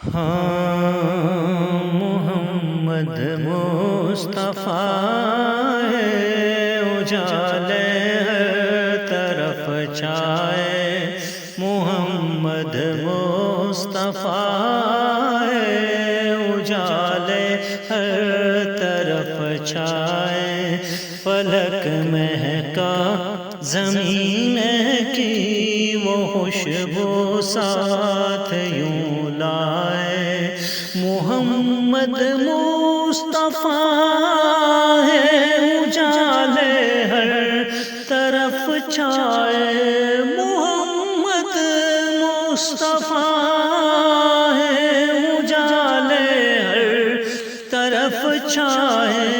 ہاں محمد مصطفیٰ ہے، اجالے ہر طرف چھائے۔ محمد مصطفیٰ ہے، اجالے ہر طرف چھائے۔ فلک مہکا زمین کی وہ خوشبو ساتھ یوں لائے۔ محمد مصطفیٰ ہے، اجالے ہر طرف چھائے۔ محمد مصطفیٰ ہے، اجالے ہر طرف چھائے۔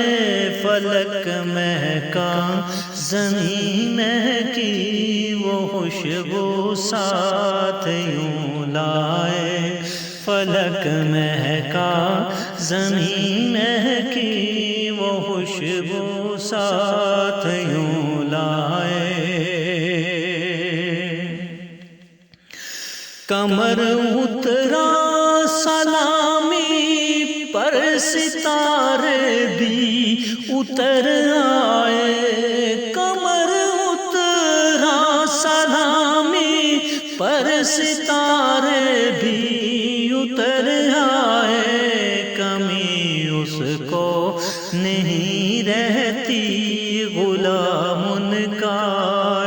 فلک مہکا زمین مہکی وہ خوشبو ساتھ یوں لائے۔ فلک مہکا زمین مہکی وہ خوشبو ساتھ یوں لائے۔ کمر اترا سلامی پر ستارے بھی اتر آئے۔ کمر اترا سلامی پر ستارے بھی اتر آئے۔ کمی اس کو نہیں رہتی غلام ان کا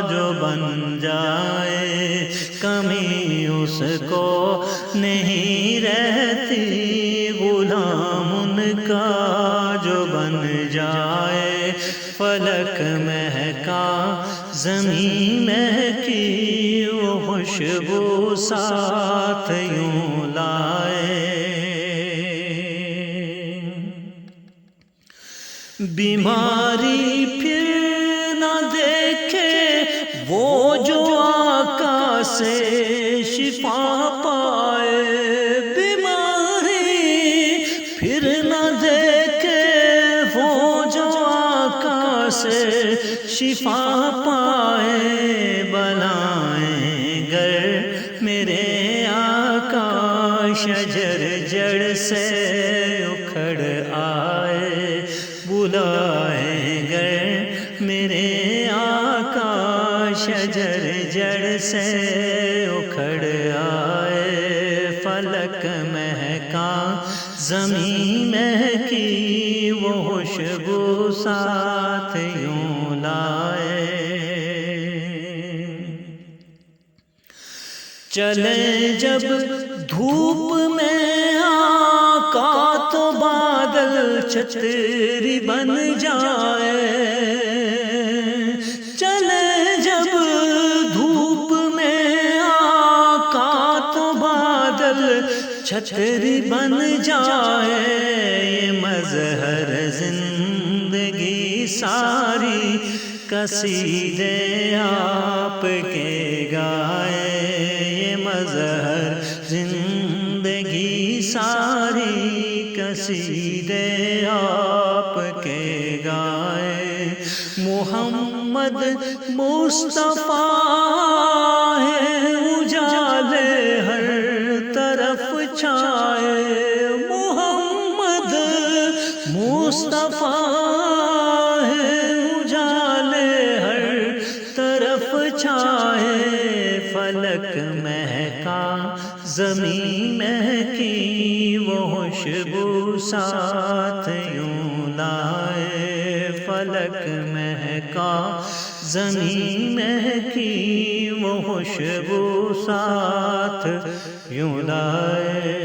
جو بن جائے۔ کمی اس کو نہیں رہتی غلام ان کا جو بن جائے۔ فلک مہکا زمین مہکی وہ خوشبو ساتھ یوں لائے۔ بیماری پھر نہ دیکھے وہ جو آقا سے شفا پائے۔ بیماری پھر نہ دیکھے وہ جو آقا سے شفا پائے۔ بلائیں گر میرے آقا شجر جڑ سے اکھڑ آئے۔ بلائیں گر میرے آقا شجر جڑ سے اکھڑ آئے۔ فلک مہکا زمین مہکی وہ خوشبو ساتھ یوں لائے۔ چلے جب دھوپ میں آقا تو بادل چھتری بن جائے۔ چلے جب دھوپ میں آقا تو بادل چھتری بن جائے۔ یہ مظہر زندگی ساری قصیدے آپ کے گائے۔ یہ مظہر زندگی ساری قصیدے آپ کے گائے۔ محمد مصطفیٰ ہے، اجالے ہر طرف چھائے۔ محمد مصطفیٰ ہے، اجالے ہر طرف چھائے۔ فلک مہکا زمین مہکی وہ خوشبو ساتھ یوں لائے۔ فلک مہکا زمین مہکی وہ خوشبو ساتھ یوں لائے۔